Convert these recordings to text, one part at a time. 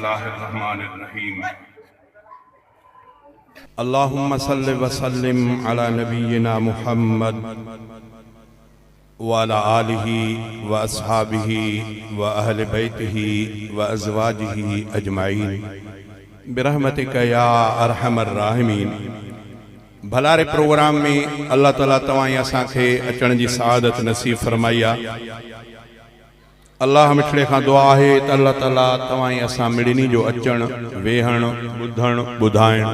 बिस्मिल्लाहिर्रहमानिर्रहीम। अल्लाहुम्मा सल्लि व सल्लिम अला नबिय्यिना मुहम्मद व अला आलिहि व अस्हाबिहि व अहले बैतिहि व अज़वाजिहि अजमाइन बिरहमतिका या अरहमर राहिमीन। भलारे प्रोग्राम में अल्लाह ताला तवाई असांखे अचण जी सआदत नसीब फरमाया। अल्लाह मिठड़े खां दुआ है त अल्लाह ताला तवाई असां मिड़नी जो अचण वेहण ॿुधण ॿुधाइण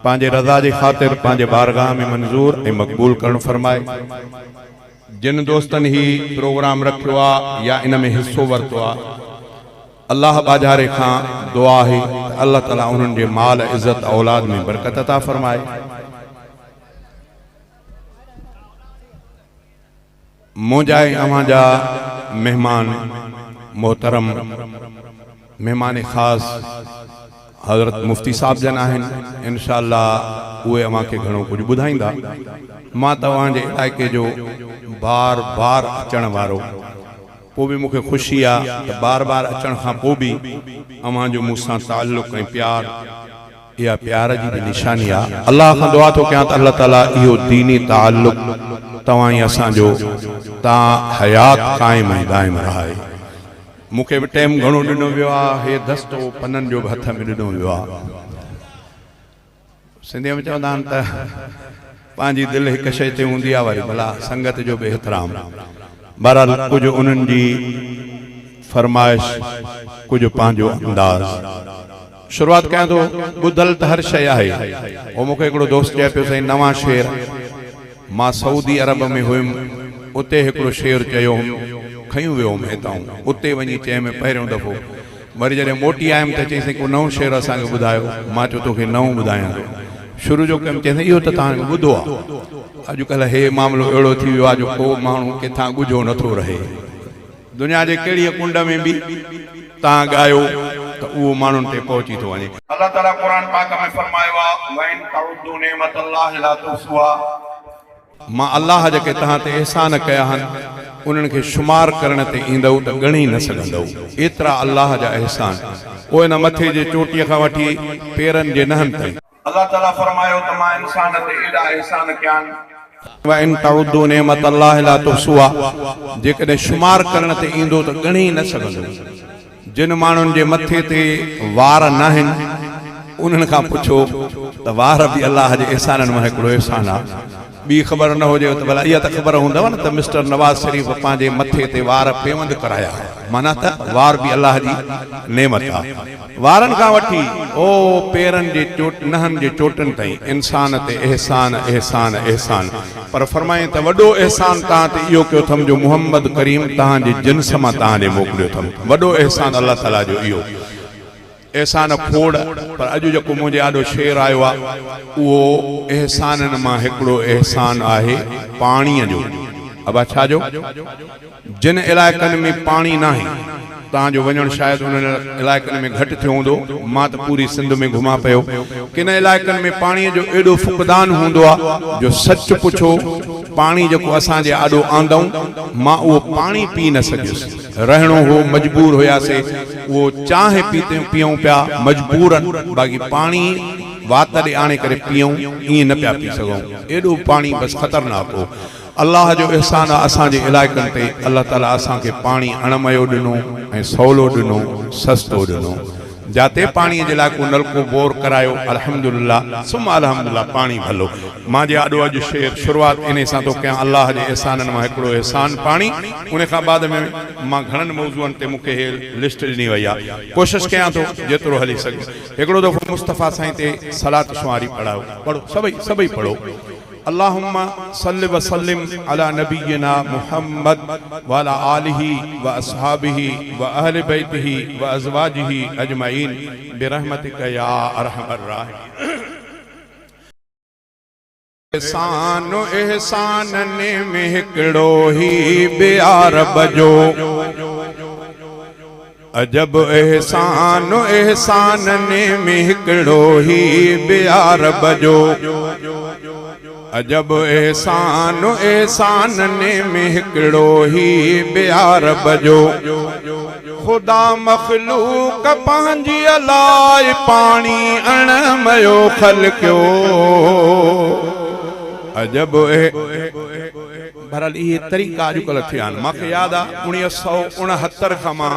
पांजे रज़ा जे ख़ातिर पांजे बारगाह में मंजूर ऐं मक़बूल करण फरमाए। जिन दोस्तनि ही प्रोग्राम रखियो आ या इन में हिस्सो वरतो आ, अल्लाह बाजारे खां दुआ है अल्लाह ताला उन्हनि जे माल इज़्ज़त औलाद में बरकत अता फरमाए। मोजाए अवाजा मेहमान मोहतरम मेहमान ख़ास हज़रत मुफ्ती साहब जन आहिनि। इंशाअल्लाह उहे अवांखे घणो कुछ ॿुधाईंदा। मां तव्हांजे इलाइक़े जो बार बार अचण वारो, पोइ बि मूंखे ख़ुशी आहे त बार बार अचण खां पोइ बि अवांजो मूंसां ताल्लुक़ ऐं प्यार, इहा प्यार जी भी निशानी आहे। अल्लाह खां दुआ थो कयां त अल्लाह ताला इहो दीनी ताल्लुक़ तव्हां ई असांजो तव्हां हयात क़ाइम ऐं दाइम रहाए। मूंखे बि टाइम घणो ॾिनो वियो आहे, हे दस्तो पननि जो बि हथ में ॾिनो वियो आहे। सिंधीअ में चवंदा आहिनि त पंहिंजी दिलि हिकु शइ ते हूंदी आहे, वरी भला संगत जो बि एतिराम। बहरहाल कुझु उन्हनि जी फरमाइश, कुझु पंहिंजो अंदाज़। शुरूआत कयां थो, ॿुधल त हर शइ आहे। उहो मूंखे हिकिड़ो दोस्त चए पियो, साईं नवां शेर, मां सऊदी अरब में हुयुमि, उते हिकिड़ो शेर चयो हुउमि, खयूं वियो हुउमि हितां, उते वञी चयमि पहिरियों दफ़ो। वरी जॾहिं मोटी आयुमि त चईं को नओं शेर असांखे ॿुधायो। मां चयो तोखे नओं ॿुधायां थो। शुरू जो कमु चईं इहो त तव्हां ॿुधो आहे। अॼुकल्ह हे मामिलो अहिड़ो थी वियो आहे जो को माण्हू किथां ॻुझो नथो रहे। दुनिया जे कहिड़ी कुंड में बि तव्हां ॻायो त उहो माण्हुनि ते पहुची थो वञे। अल्लाह ताला क़ुर पाक में फरमायो आहे, वइन तउद्दू निअमतल्लाहि ला तुहसूहा। मां अल्लाह जेके तव्हां ते एहसान कया आहिनि उन्हनि खे शुमार करण ते ईंदव त ॻणी न सघंदव। एतिरा अल्लाह जा एहसान, पोइ हिन मथे जे चोटीअ खां वठी पेरनि जे नहनि ताईं अल्लाह ताला फरमायो त मां इंसान ते एॾा एहसान कया आहिनि, वइन तउद्दू निअमतल्लाहि ला तुहसूहा, जेकॾहिं शुमार करण ते ईंदो त ॻणी न सघंदव। जिन माण्हुनि जे मथे ते वार न आहिनि उन्हनि खां पुछो त वार बि अल्लाह जे एहसाननि मां हिकिड़ो एहसान आहे। ॿी ख़बर न हुजे त भला इहा त ख़बर हूंदव न त मिस्टर नवाज़ शरीफ़ पंहिंजे मथे ते वार पेवंद कराया, माना त वार बि अल्लाह जी नेमत आहे। वारनि खां वठी ओ पेरनि जे नहनि जे चोटनि ताईं इंसान ते एहसान एहसान एहसान। पर फरमाए त वॾो एहसान तव्हां ते इहो कयो अथमि जो मुहम्मद करीम तव्हांजे जिन्स मां तव्हां ॾे मोकिलियो अथमि। वॾो एहसान अल्लाह ताला जो इहो एहसान खोड़। पर अॼु जेको मुंहिंजे आॾो शेर आयो आहे उहो एहसाननि मां हिकिड़ो एहसान आहे पाणीअ जो। अबा छा जो? जिन इलाइक़नि में पाणी न आहे, तव्हांजो वञणु शायदि उन्हनि इलाइक़नि में घटि थियो हूंदो, मां त पूरी सिंध में घुमा पियो। किन इलाइक़नि में पाणीअ जो एॾो फुक़दान हूंदो आहे जो सच पुछो पाणी जेको असांजे आॾो आंदऊं, मां उहो पाणी पी न सघियुसि। रहणो हो, मजबूर हुयासीं, उहो चाहे पियूं पिया मजबूरनि, बाक़ी पाणी वात ॾे आणे करे पियूं ईअं न पिया पी सघूं। एॾो पाणी बसि ख़तरनाक हो। अल्लाह जो एहसान आहे असांजे इलाइक़नि ते। अल्लाह ताला असांखे पाणी अणमयो ॾिनो ऐं सवलो ॾिनो, सस्तो ॾिनो। जाते पाणीअ जे लाइ को नलको बोर करायो, अल्हम्दुलिल्लाह सुम्हा अल्हम्दुलिल्लाह पाणी भलो। मां जे आॾो अॼु शेर शुरूआत इन सां थो कयां, अल्लाह जे एहसाननि मां हिकिड़ो एहसान पाणी। उन खां बाद में मां घणनि मौज़ूअनि ते मूंखे हे लिस्ट ॾिनी वई आहे, कोशिशि कयां थो जेतिरो हली सघे। हिकिड़ो दफ़ो मुस्तफ़ा साईं ते सलात शुमारी पढ़ायो, पढ़ो सभई पढ़ो। अल्लाहुम्मा सल्लि व सल्लिम अला नबिय्यिना मुहम्मद व अला आलिहि व अस्हाबिहि व अहले बैतिहि व अज़वाजिहि अजमाइन बिरहमतिका या अरहमर राहिमीन। एहसान एहसाननि में हिकिड़ो ही बियार बजो, अजब एहसान एहसाननि में हिकिड़ो ही बियार बजो, अजब एहसान एहसाननि में हिकिड़ो ही बियार बजो। खुदा मखलूक पंहिंजी अलाए पानी अणमयो खलकियो अजब बहरहाल ये तरीक़ा अॼुकल्ह थिया आहिनि। मूंखे यादि आहे 1969 खां मां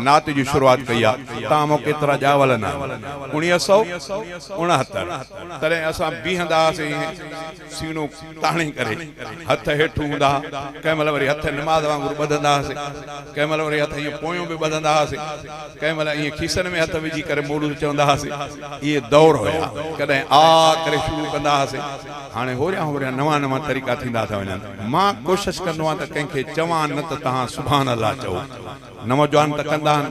नात जी शुरूआत कई आहे। तव्हां मूं केतिरा ॼावल न 1969 तॾहिं असां बीहंदा हुआसीं सीनो ताणी करे हथ हेठि हूंदा कंहिं महिल वरी हथ निमाज़ वांगुरु ॿधंदा हुआसीं कंहिं महिल वरी हथ ईअं पोयूं बि ॿधंदा हुआसीं कंहिं महिल ईअं खीसनि में हथ विझी करे मोड़ू चवंदा हुआसीं। इहे दौर हुया कॾहिं आ करे शुरू कंदा हुआसीं। हाणे होरिया होरिया नवां नवां तरीक़ा थींदा था वञनि। मां कोशिश कंदो आहियां त कंहिंखे चवां न त तव्हां सुभान अल्लाह चओ। नौजवान त कंदा आहिनि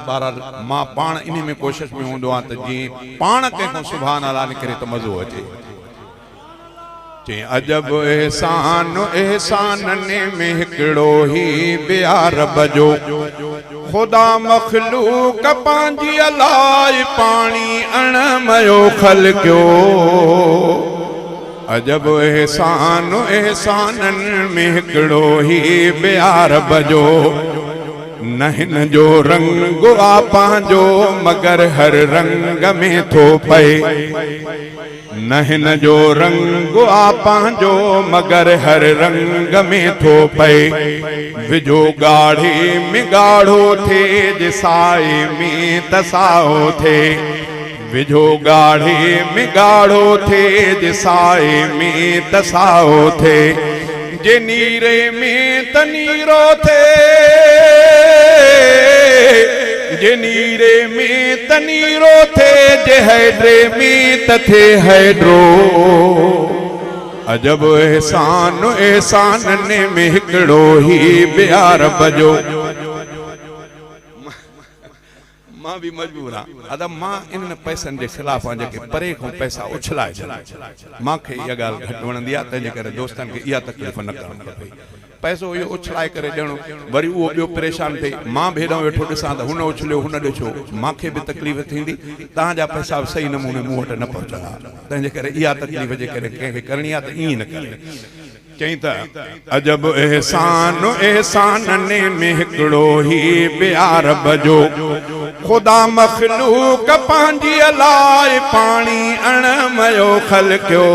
बहरहाल मां पाण इन में कोशिश में हूंदो आहियां त जीअं पाण कंहिंखां सुभान अल्लाह निकिरे त मज़ो अचे। चई अजब एहसान एहसाननि में हिकिड़ो ही ॿिया रब जो खुदा मखलूक पंहिंजी अलाए पाणी अणमयो खलकियो अजब एहसान एहसाननि में हिकिड़ो ही ॿिया रब जो न हिन जो रंग आ पंहिंजो मगर हर रंग में थो पए न हिन जो रंग आ पंहिंजो मगर हर रंग में थो पए विझो ॻाढ़े में ॻाढ़ो थे जे साए में तसाओ थे विझो ॻाढ़े में ॻाढ़ो थे जे साए में तसाओ थे जे नीरे में त नीरो थे जे नीरे में त नीरो थे जे हैड्रे में त थे हैड्रो अजब एहसान एहसाननि में हिकिड़ो ही ॿिया रब जो। मां भी मजबूर आहियां अदा मां इन पैसनि जे ख़िलाफ़ आहियां जेके परे खां पैसा उछलाए छॾनि। मूंखे इहा ॻाल्हि घटि वणंदी आहे तंहिंजे करे दोस्तनि खे इहा तकलीफ़ न करणु खपे। पैसो इहो उछलाए करे ॾियणो वरी उहो ॿियो परेशान थिए मां बि हेॾां वेठो ॾिसां त हुन उछलियो हुन ॾिठो मूंखे बि तकलीफ़ थींदी तव्हांजा पैसा सही नमूने मूं वटि न पहुचंदा। तंहिंजे करे इहा तकलीफ़ जे करे कंहिंखे करणी आहे त ईअं न करे। चई त अजब एहसान एहसाननि में हिकिड़ो ही ॿिया रब जो खुदा मखलूक पंहिंजी अलाए पाणी अणमयो खलकियो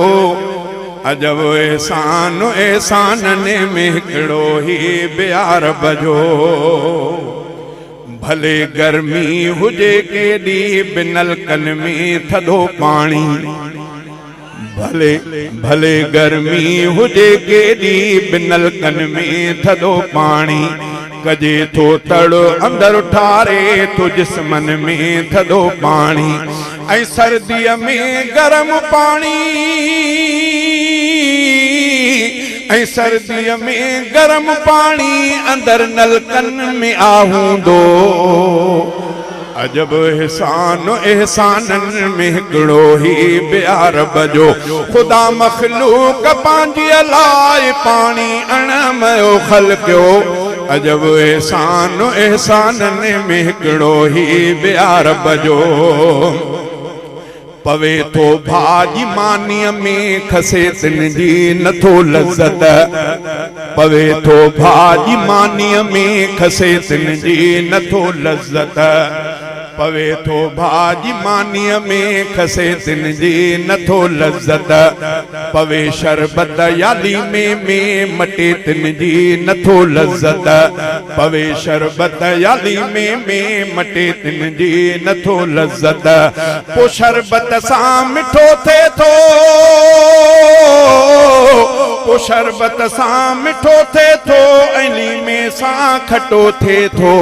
अजब एहसान एहसाननि में हिकिड़ो ही ॿिया रब जो भले गर्मी हुजे केॾी बि नलकनि में थधो पाणी भले भले गर्मी हुजे केॾी बि नलकनि में थधो पाणी कजे थो तड़ अंदर ठारे तो जिस्मनि में थधो पाणी ऐं सर्दीअ में गरम पाणी ऐं सर्दीअ में गरम पाणी अंदर नलकनि में आहूंदो अजब एहसान एहसाननि में हिकिड़ो ही ॿिया रब जो खुदा मखलूक पंहिंजी अलाए पाणी अणमयो खलकियो अजब एहसान एहसाननि में हिकिड़ो ही ॿिया रब जो पवे थो भाॼी मानीअ में खसे तिन जी नथो लज़त पवे थो भाॼी मानीअ में खसे तिन जी नथो लज़त पवे थो भाॼी मानीअ में खसे तिन जी नथो लज़त पवे शरबत याली में मटे तिन जी नथो लज़त पवे शरबत याली में मटे तिन जी नथो लज़त पो शरबत सां मिठो थिए थो पो शरबत सां मिठो थिए थो ऐं लीमे सां खटो थिए थो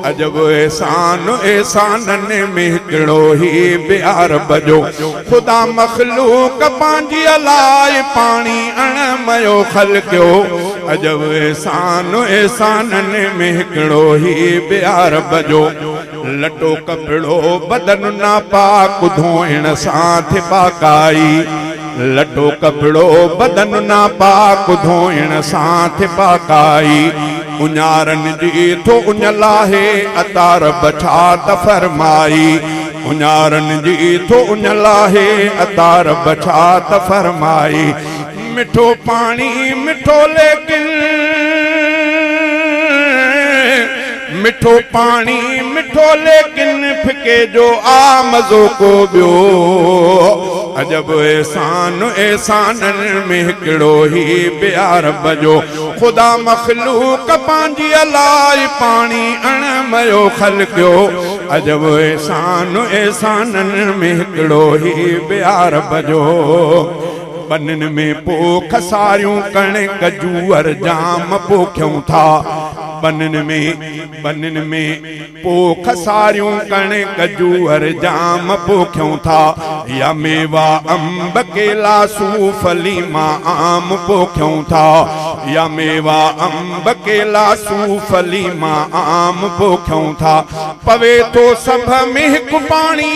अजब एहसान एहसाननि में हिकिड़ो ही ॿिया रब जो खुदा मखलूक पंहिंजी अलाए पाणी अणमयो खलकियो अजब एहसान एहसाननि में हिकिड़ो ही ॿिया रब जो लटो कपिड़ो बदन नापाक धोइण सां थे पाकाई लटो कपिड़ो बदन नापाक धोइण सां थे पाकाई उञारनि जी थो उञ लाहे अतार बछा त फरमाई उञारनि जी थो उञ लाहे अतार बछा त फरमाई मिठो पाणी मिठो लेकिन मिठो पानी मिठो लेकिन फिके जो आ मज़ो को बियो अजब एहसान एहसानन में हिकिड़ो ही प्यार बजो खुदा मखलूक पांजी अलाई पानी अणमयो खलकियो अजब एहसान एहसानन में हिकिड़ो ही प्यार बजो बनन में पोख सारियूं कणिक जूअर जाम पोखियूं था बनन में पोख सारियूं कणिक जूअर जाम पोखियूं था या मेवा अंब केला सूफ लीमा आम पोखियूं था या मेवा अंब केला सूफ लीमा आम पोखियूं था पवे तो सभ में हिकु पाणी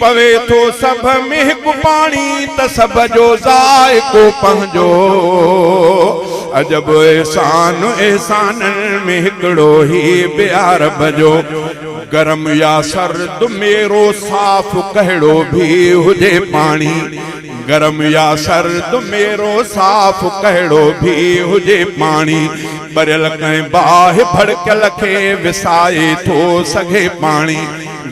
पवे तो सभ में हिकु पाणी त सभ जो ज़ाइको पंहिंजो अजब एहसान एहसानन में हिकिड़ो ही प्यार बजो गरम या सर्द मेरो साफ़ कहिड़ो भी हुजे पाणी गरम या सर्द मेरो साफ़ कहिड़ो भी हुजे पाणी बरियल कंहिं बाहि भड़कियल खे विसाए थो सघे पाणी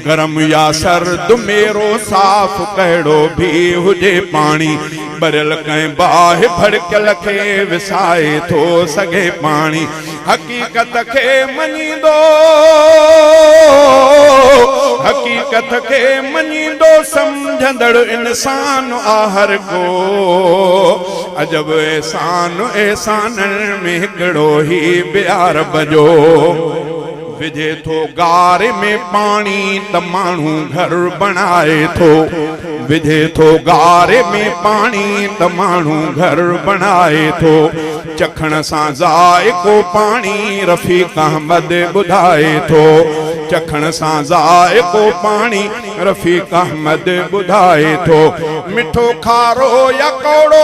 गरम या सर्द मेरो साफ़ कहिड़ो भी हुजे पाणी बरियल कंहिं बाहि भड़कियल खे विसाए थो सघे पाणी हक़ीक़त खे मञींदो हक़ीक़त खे मञींदो सम्झंदड़ इंसान आहर को अजब एहसान एहसानन में हिकिड़ो ही प्यार बजो विझे थो गारे में पानी त माण्हू घर बणाए थो विझे थो गारे में पानी त माण्हू घर बणाए थो चखण सां ज़ाइको पाणी रफ़ीक अहमद ॿुधाए थो चखण सां ज़ाइको पाणी रफ़ीक अहमद ॿुधाए थो मिठो खारो या कौड़ो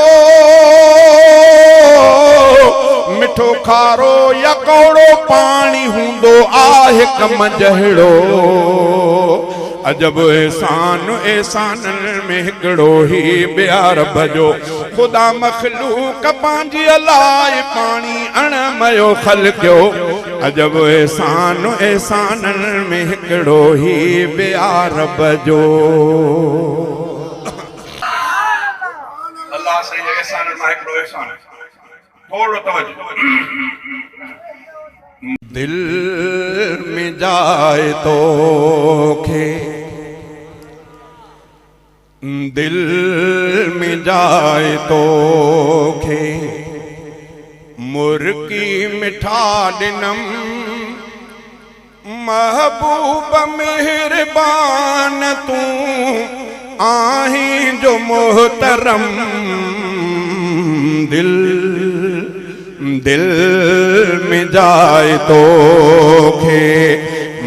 मिठो खारो या कौड़ो पाणी हूंदो आहे कम जहिड़ो अजब एहसान एहसानन में हिकिड़ो ही प्यार बजो खुदा मखलूक पांजी अलाई पाणी अणमयो खलकियो अजब एहसान एहसानन में हिकिड़ो ही प्यार बजो अल्लाह से एहसान में हिकिड़ो एहसान थोड़ो तवज्जो दिल में जाए तो खे दिल में जाए तो खे मुर्की मिठा दिनम महबूब मेहरबान तू आही जो मोहतरम दिल में जाए तो खे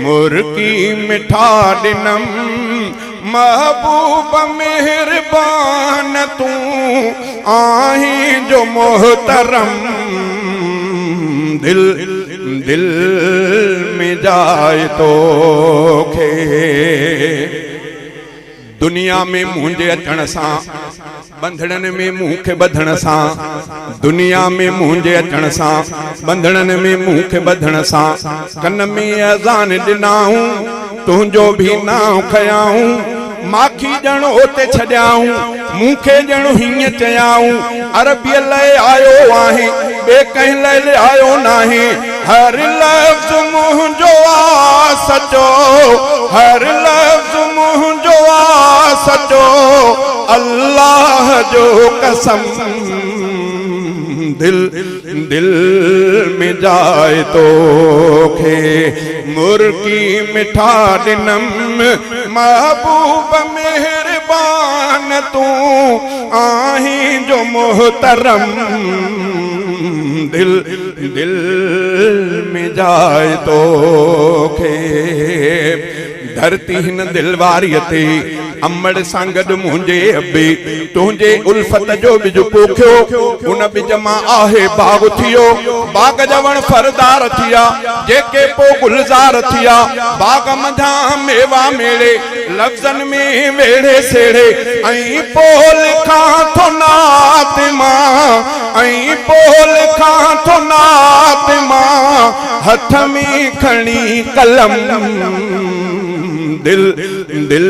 मुर्की मिठा दिनम महबूब मेहरबान तू आही जो मोहतरम दिल में जाए तो खे दुनिया में मुंहिंजे अचण सां बंधड़न में मुंह खे बधण सां दुनिया में मुंहिंजे अचण सां बंधड़न में मुंह खे बधण सां कन में अज़ान ॾिनाऊं तुंहिंजो बि नाम खयाऊं माखी ॼणो उते छॾियाऊं मूंखे ॼणो हीअं चयाऊं अरबीअ लाइ आयो आहे ॿिए कंहिं लाइ आयो नाहे हर लफ़्ज़ मुंहिंजो आहे सचो हर लफ़्ज़ मुंहिंजो आहे सचो अल्लाह जो कसम दिल में जाए तो खे मुर्की मिठा दिनम महबूब मेहरबान तू आही जो मोहतरम दिल में जाए तो खे धरती हिन दिलवारीअ ते अमड़ सां गॾु मुंहिंजे अबे तुंहिंजे उल्फत जो बिज पोखियो उन बिज मां आहे बाग थियो बाग जा वण फरदार थिया जेके पो गुलजार थिया बाग मझां मेवा मेड़े लफ़्ज़नि में वेड़े सेड़े ऐं पो लिखां थो नात मां ऐं पो लिखां थो नात मां हथ में खणी कलम दिल दिल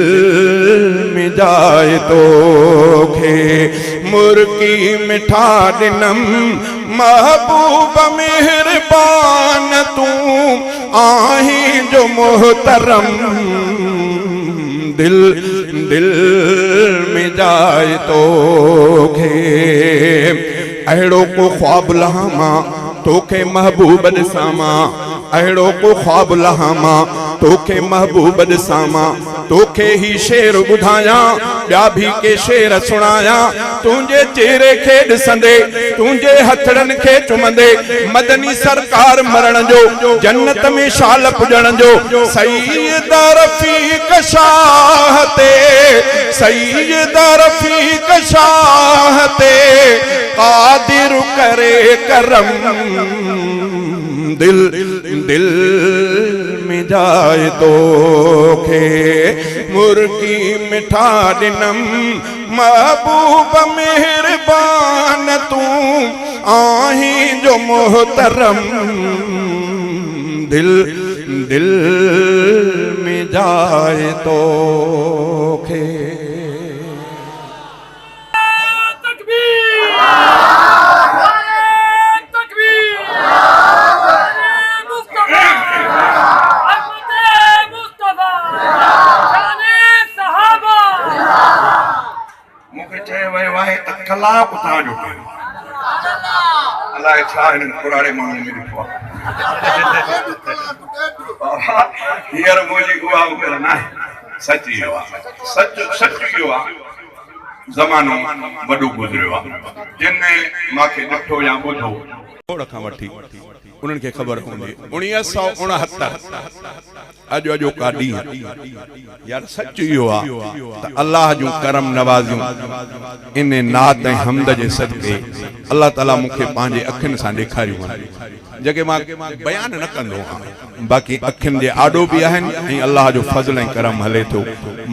में जाए तो खे मुर्की मिठा दिनम महबूब मेहरबान तू आही जो मोहतरम दिल दिल में जाए तो खे अहिड़ो को ख्वाब लहामा तोखे महबूब ॾिसामा अहिड़ो को ख्वाब लहामा तोखे महबूब ॾिसामा तोखे ही शेर ॿुधायां ॿिया भी के शेर सुणायां तुंहिंजे चेहरे खे ॾिसंदे तुंहिंजे हथड़नि खे चुमंदे मदनी सरकार मरण जो जन्नत में शाल पुॼण जो सईद रफ़ीक शाह ते सईद रफ़ीक शाह ते कादिर करे करम दिल दिल में जाए तो खे मुर्गी मिठा दिनम महबूब मेहरबान तू आही जो मोहतरम दिल दिल में जाए तो खे कलाक उतां जो अलाए छा इन पुराणे माण्हू में ॾिठो आहे हींअर मुंहिंजी उहा उमिरि न आहे सच इहो आहे सच सच इहो आहे ज़मानो वॾो गुज़रियो आहे जिन मूंखे ॾिठो या ॿुधो थोड़ खां वठी उन्हनि खे ख़बर हूंदी 1969 अॼु अॼोका ॾींहुं यार सच इहो आहे त अलाह जूं करम नवाज़ियूं इन नात ऐं हमद जे सदके अलाह ताला मूंखे पंहिंजे अखियुनि सां ॾेखारियूं आहिनि जेके मां बयान न कंदो आहियां बाक़ी अखियुनि जे आॾो बि आहिनि ऐं अलाह जो फज़ल ऐं करम हले थो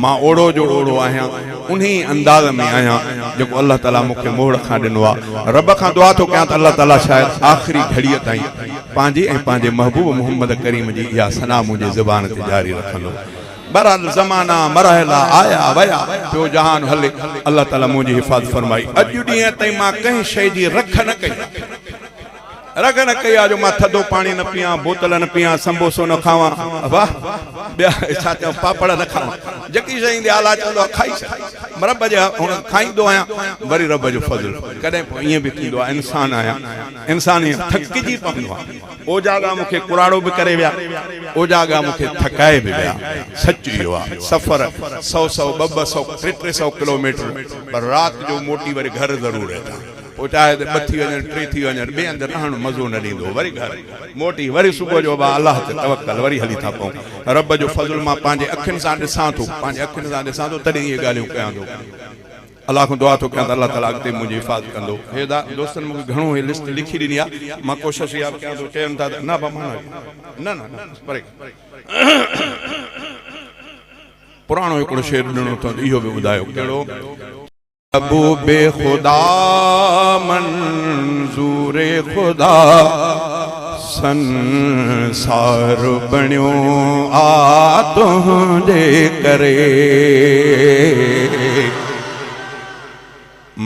मां ओड़ो जो ओड़ो आहियां उन अंदाज़ में आहियां जेको अलाह ताला मूंखे मोड़ खां ॾिनो आहे रब खां दुआ थो कयां त अलाह ताला शायदि आख़िरी घड़ीअ ताईं पंहिंजी ऐं पंहिंजे महबूब मोहम्मद करीम जी इहा सना मुंहिंजे ज़ुबान ते जारी रखंदो बहरहाल ज़माना मरहला आया वया पियो जहान हले अल्लाह ताला मुंहिंजी हिफ़ाज़त फरमाई अॼु ॾींहं ताईं मां कंहिं शइ जी रख न कई रग न कई आहे जो मां थधो पाणी न पियां बोतल न पियां संबोसो न खावां वाह ॿिया छा चवां पापड़ न खावां जेकी शइ ईंदी आला चवंदो आहे खाई रब जा हुन खाईंदो आहियां वरी रब जो फज़ल कॾहिं ईअं बि थींदो आहे इंसान आहियां इंसान ईअं थकिजी पवंदो आहे ओजागा मूंखे कुराड़ो बि करे विया ओजागा मूंखे थकाए बि विया सच इहो आहे सफ़र 100 200 300 किलोमीटर पर राति जो मोटी वरी घर ज़रूरु अचां पोइ चाहे त 2 थी वञनि 3 थी वञनि ॿिए हंधि रहणु मज़ो न ॾींदो वरी घर मोटी वरी सुबुह जो अलाह ते तवक्कल वरी हली था पऊं रब जो फज़ल मां पंहिंजे अखियुनि सां ॾिसां थो पंहिंजे अखियुनि सां ॾिसां थो तॾहिं इहे ॻाल्हियूं कयां थो अलाह खां दुआ थो कयां त अलाह ताला अॻिते मुंहिंजी हिफ़ाज़त कंदो हे दोस्तनि मूंखे घणो ही लिस्ट लिखी ॾिनी आहे मां कोशिशि इहा कयां थो चवनि था न न परे पुराणो हिकिड़ो शेर ॾिनो अथव इहो बि ॿुधायो कहिड़ो महबूबे खुदा मंज़ूरे खुदा संसार बणियो आ तुंहिंजे करे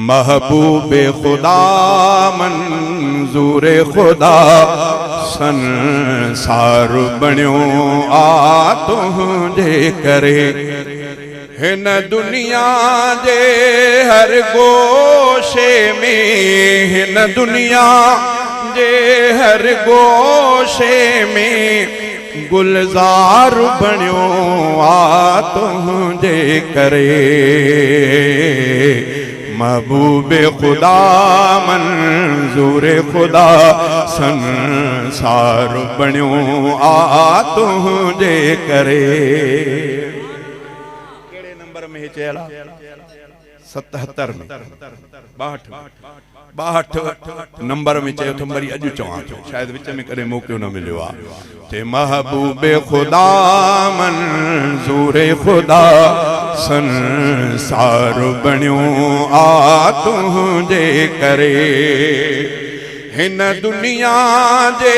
महबूबे खुदा मंज़ूरे खुदा संसार बणियो आ तुंहिंजे करे हिन दुनिया जे हर गोशे में हिन दुनिया जे हर गोशे में गुलजार बणियो आ तुंहिंजे करे महबूबे खुदा मंज़ूरे खुदा संसार बणियो आ तुंहिंजे करे में हे चयला 77 में 62 नंबर में चयो तो वरी अॼु चवां थो शायद विच में करे मौक़ो न मिलियो आहे ते महबूबे खुदा मंज़ूरे खुदा संसार बणियो आ तुंहिंजे करे हिन दुनिया जे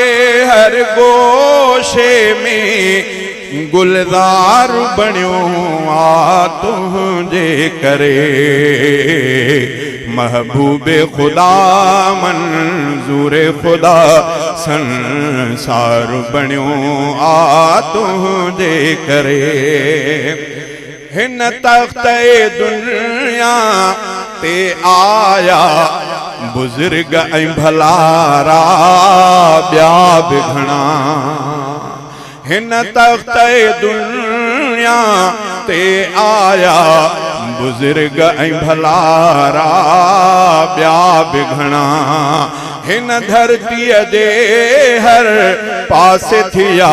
हर गोशे में गुलजार बणियो आ तुंहिंजे करे महबूबे खुदा मंज़ूरे खुदा संसार बणियो आ तुंहिंजे करे हिन तख़्ते दुनिया ते आया बुज़ुर्ग ऐं भलारा ॿिया बि घणा हिन तख़्ते दुनिया ते आया बुज़ुर्ग ऐं भलारा ॿिया बि घणा हिन धरतीअ जे हर पासे थिया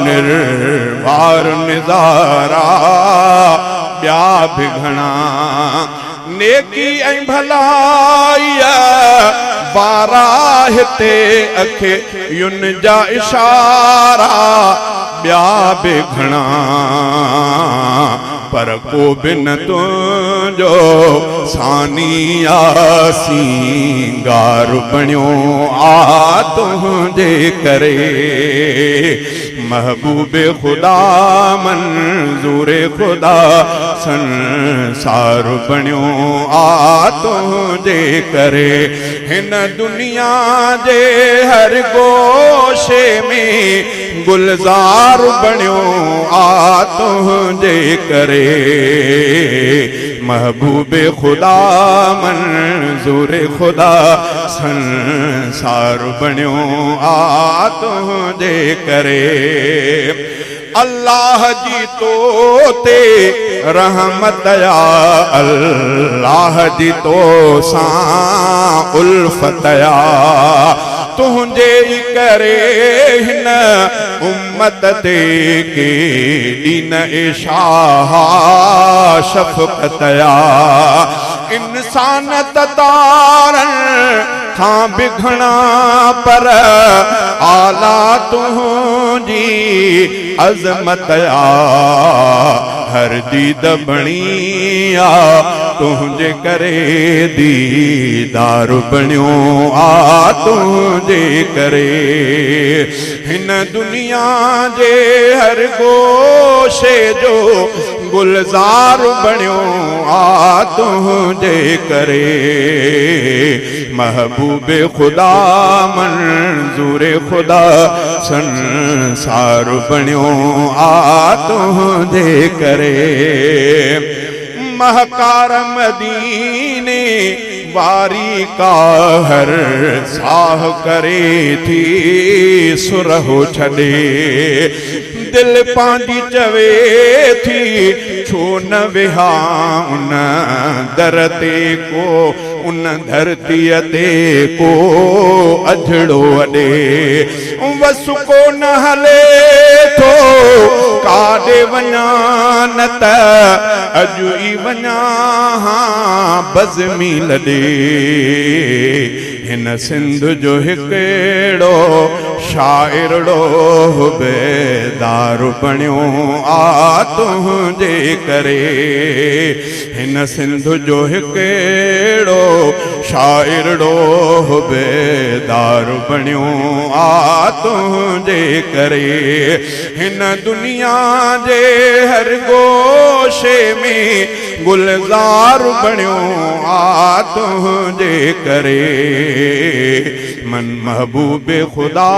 निर्वार निज़ारा ॿिया बि घणा नेकी ऐं भलाईअ वारा हिते अखियुनि जा इशारा ॿिया बि घणा पर को बि न तुंहिंजो सानिया सिंगार बणियो आ तुंहिंजे करे महबूबे खुदा मंज़ूरे खुदा संसार बणियो आ तुंहिंजे करे हिन दुनिया जे हर गोशे में गुलजार बणियो आ तुंहिंजे करे महबूबे खुदा मंज़ूरे खुदा संसार बणियो आ तुंहिंजे करे अल्लाह जी तो ते रहमत या अल्लाह जी तो सां उल्फत या तुंहिंजे करे हिन उम्मत ते के दीन इशाह शफ़क़त या इंसान तारन खां बि घणा पर आला तुंहिंजी अज़मत या हर दीद बणी आ तुंहिंजे करे दीदार बणियो आ तुंहिंजे करे हिन दुनिया जे हर गोशे जो गुलजार बणियो आ तुंहिंजे करे महबूबे खुदा मंज़ूरे खुदा संसार बणियो आ तुंहिंजे करे महकार मदीने वारी का हर साह करे थी सुरहो छॾे दिल पांजी चवे थी छो न विहा उन दर ते को उन धरतीअ ते को अझड़ो अॾे वसु को न हले थो काॾे वञा न त अॼु ई वञा बज़मी लॾे हिन सिंध जो हिकिड़ो शाइरड़ो बेदार बणियो आ तुंहिंजे करे हिन सिंध जो हिकिड़ो शाइरड़ो बेदार बणियो आ तुंहिंजे करे हिन दुनिया जे हर गोशे में गुलजार बणियो आ तुंहिंजे करे मन महबूबे खुदा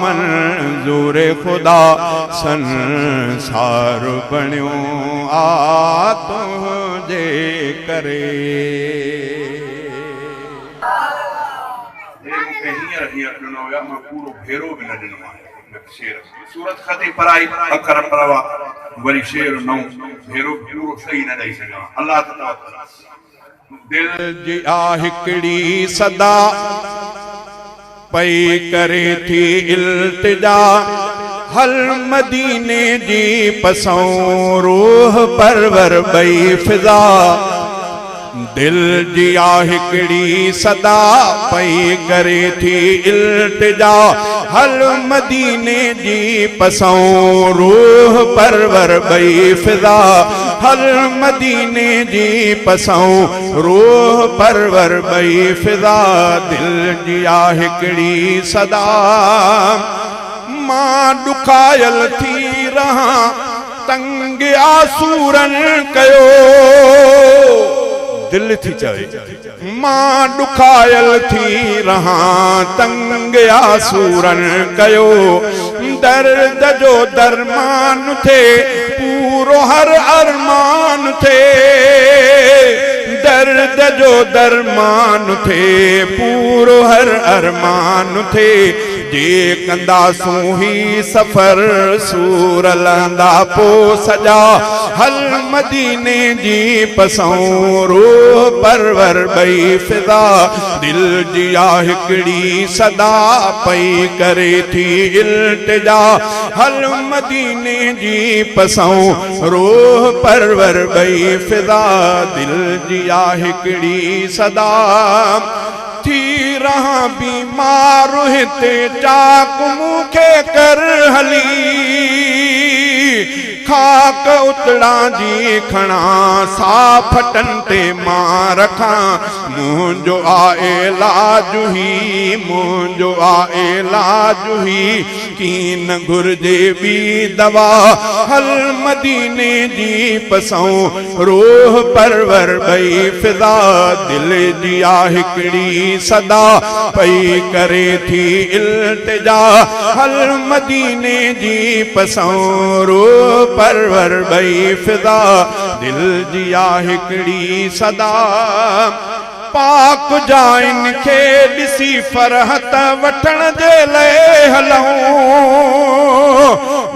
मंज़ूरे खुदा संसार बणियो आ तुंहिंजे करे पूरो भेरो भी न ॾिनो आहे शेर सूरत खती पढ़ाई अखर पढ़वा वरी शेर नौ भेरो पूरो सही न ॾेई सघां अल्लाह ताला दिल जी आ हिकड़ी सदा पई करे थी इल्तिजा हल मदीने जी पसों रूह परवर बई फिजा दिल जी हिकड़ी सदा पई करे थी इल्तिजा हल मदीने जी पसों रूह परवर बई फिजा हल मदीने जी पसों रूह परवर बई फिजा दिल जी हिकड़ी सदा मां दुखायल थी रहा तंग आसूरन कयो दिल थी चवे मां दुखायल थी रहा तंग आसूरन कयो दर्द जो दरमान थे पूरो हर अरमान थे दर्द जो दरमान थे पूरो हर अरमान थे जे कंदा सूही सफर सूर लंदा पो सजा हल मदीने जी पसों रूह परवर बई फिजा दिल जी हिकड़ी सदा पई करे थी इल्तिजा हल मदीने जी पसों रूह परवर बई फिजा दिल जी हिकड़ी सदा थी रहा बीमार हिते चाक मुखे कर हली खाक उतड़ा जी खणा साफटन ते मां रखा मुंहिंजो आहे इलाज ही मुंहिंजो आहे इलाज ही कीन घुर्जे बी दवा हल मदीने जी पसों रूह परवर बई फिजा दिल जी हिकड़ी सदा पई करे थी इल्तिजा हल मदीने जी पसों रूह परवर बई फिजा दिल जी हिकड़ी सदा पाक जाइन खे ॾिसी फरहत वठण जे लाइ हलऊं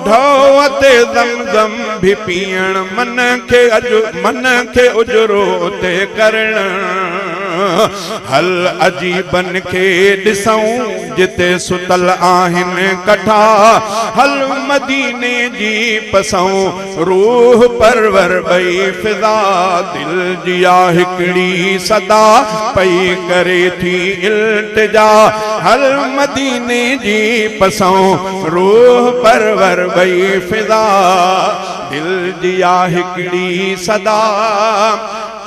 ढो ते ज़मज़म भी पीअण मन खे उजरो ते करण हल अजीबन खे ॾिसूं जिते सुतल आहिनि कठा हल मदीने जी पसों रूह परवर बई फिजा दिल जी हिकड़ी सदा पई करे थी इल्तिजा हल मदीने जी पसों रूह परवर बई फिजा दिल जी हिकड़ी सदा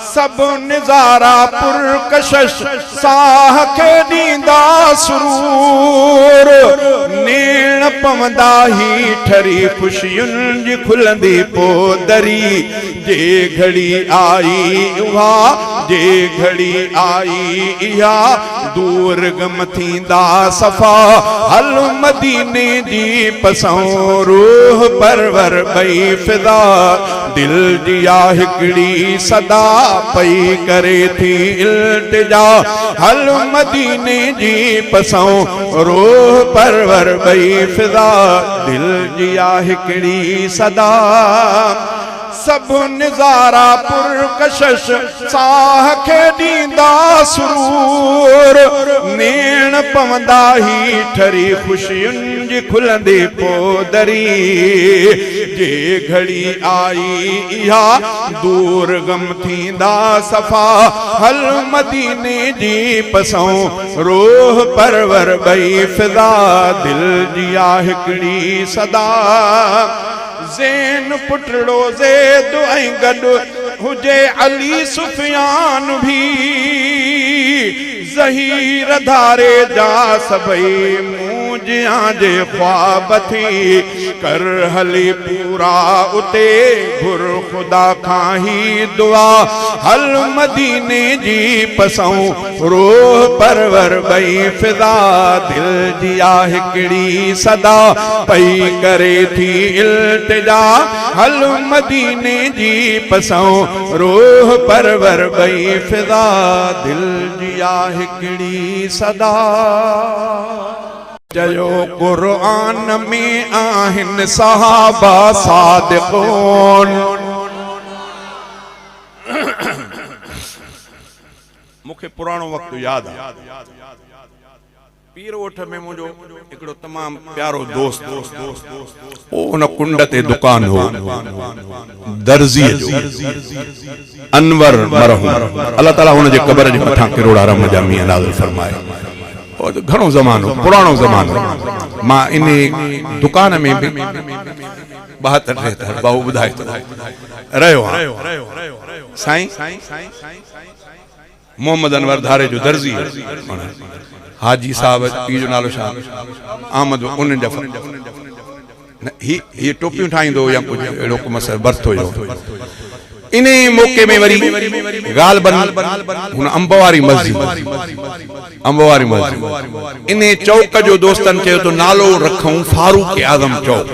सब निजारा पुरकशश साह के दींदा सुरूर नेण पवंदा ही ठरी खुशियुन जी खुलंदी पोदरी जे घड़ी आई उहा जे घड़ी आई इहा दूर गम थींदा सफा हल मदीने जी पसों रूह परवर बई फिजा दिल जी हिकड़ी सदा पई करे थी इल्तिजा हल मदीने जी पसों रूह परवर बई फिजा दिल जी हिकड़ी सदा सब निजारा पुरकशश साह खे दींदा सुरूर नेण पवंदा ही ठरी खुशियुन जी खुलंदी पोदरी जे घड़ी आई इहा दूर गम थींदा सफा हल मदीने जी पसों रूह परवर बई फिजा दिल जी हिकड़ी सदा ज़ैन पुटड़ो ज़ैद ऐं गॾु हुजे अली सुफियान भी ज़हीर धारे जा सभई मूजियां जे ख्वाब थी कर हली पूरा उते घुर खुदा खां ही दुआ हल मदीने जी पसों रूह परवर बई फिजा दिल जी हिकड़ी सदा पई करे थी इल्तिजा हल मदीने जी पसों रूह परवर बई फिजा दिल जी हिकड़ी सदा चयो कुरान में आहिन सहाबा सादिक़ून मूंखे पुराणो वक्त याद आहे पीर ओठ में मुझो एकड़ो तमाम प्यारो दोस्त ओ उन कुंड ते दुकान हो दर्जी जो अनवर मरहूम अल्लाह ताला हुन जे कब्र जे मथा करोड़ा रम जामिया नाज़िल फरमाए और घणो ज़मानो पुरानो ज़मानो मां इन दुकान में भी 72 बाहु बुधाए तो रहो साईं मोहम्मद अनवर धारे जो दर्जी हाजी साहब जो नालो शाह अहमद उन ही टोपियूं ठाहींदो या कुछ अहिड़ो को मसर बर्थ हुयो इन मौके में वरी गालबन हुन अंबवारी मस्जिद इन चौक जो दोस्तन चयो तो नालो रखूं फारूक आजम चौक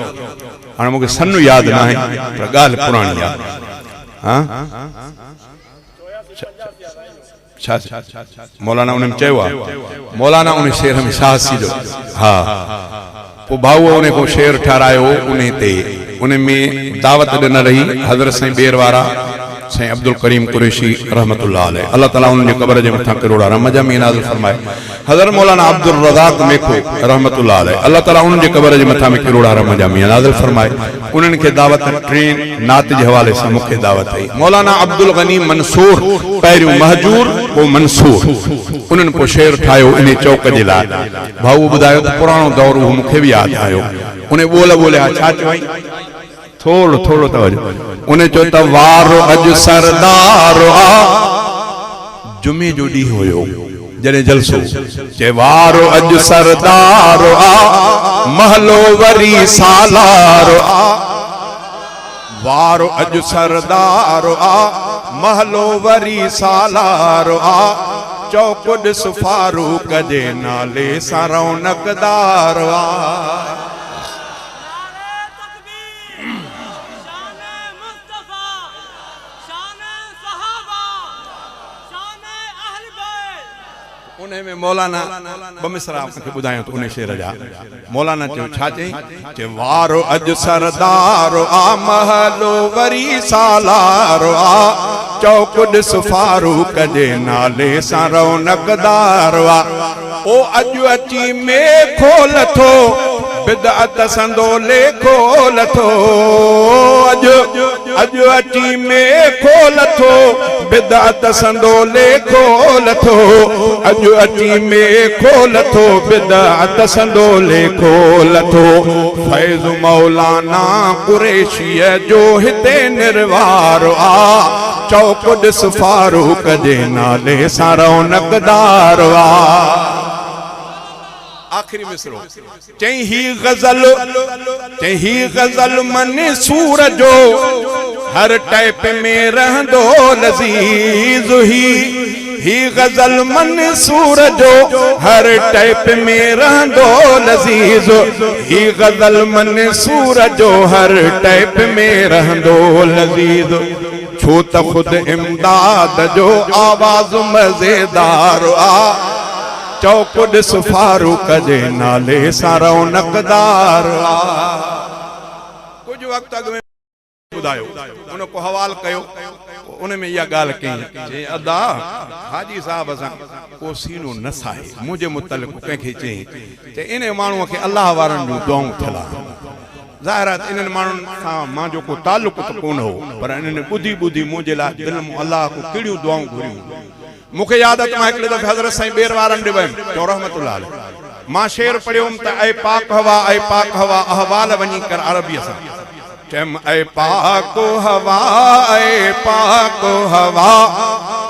हाणे मूंखे सन याद ना है पर गाल पुरानी याद हां मौलाना उन्हें चयो मौलाना उन्हें शेर में शाहसी जो हाँ वो भाऊ उन्हें को शेर ठहरायो उन्हें ते उन्हें में दावत न रही हजरत साईं बेरवारा साईं अब्दुल करीम कुरैशी रहमतुल्लाह अलैह अल्लाह ताला उनके कब्र जे मथा करोड़ा रमजामी नाज़िल फरमाए हजरत मौलाना अब्दुल रज़ाक मेखो रहमतुल्लाह अलैह अल्लाह ताला उनके कब्र जे मथा में करोड़ा रमजामी नाज़िल फरमाए उन्हनि के दावत ट्रेन नात जे हवाले से मुखे दावत आई मौलाना अब्दुल गनी मंसूर पहिरियों महजूर वो मंसूर उन्हनि को शेर ठायो इन चौक जे लाइ भाऊ बुधायो तो पुरानो दौर वो मुखे भी याद आयो उन्हें बोले छा चवाई थोड़ो थोड़ो तवज्जो उन्हें चो त वारो अज सरदार आ जुमे जो डी होयो जने जलसो जे वारो अज सरदार आ महलो वरी सालार आ वारो अज सरदार आ महलो वरी सालार आ चौकुड फारूक जे नाले सां रौनकदार आ उन्हें में मौलाना बमिसरा के बुधायो तो उन्हें शेर जा मौलाना चो छा चई के वारो अज सरदार आ महलो वरी सालार आ चौकुड फारूक जे नाले सां रौनकदार आ ओ अज अची में खोल थो बिदअत संदोले खोल थो अज अची में खोल थो बिदअत संदोले खोल थो अज अची में खोल थो बिदअत संदोले खोल थो फैज़ मौलाना कुरैशीअ जो हिते निर्वार आ चौकुड फारूक जे नाले सां रौनकदार आ आखिरी मिसरो चई ही गजल मंसूर जो हर टाइप में रहंदो लजीज ही गजल मंसूर जो हर टाइप में रहंदो लजीज ही गजल मंसूर जो हर टाइप में रहंदो लजीज छो त खुद इमदाद जो आवाज मजेदार आ चौकुड फारूक जे नाले सां रौनकदार आ कुछ वक्त अग में बुधायो उन को हवाल कयो उन में या गाल कई जे अदा हाजी साहब असा को सीनो न साहे मुझे मुतल्लिक़ कंखे चई ते इन माण्हू के अल्लाह वारन जो दुआऊं थला ज़ाहिर है इन माण्हुनि खां मां जो को ताल्लुक़ तो कोन हो पर इन्हनि ॿुधी मुंहिंजे लाइ दिल में अल्लाह को कहिड़ियूं दुआऊं घुरियूं मुखे याद है मां हिकिड़े दफ़े हज़रत साईं बेरवारन ॾे वयुमि तो रहमतुल्लाह अलैह मां शेर पढ़ियोमि त ऐ पाक हवा अहवाल वञी कर अरबीअ सां चयमि ऐ पाक हवा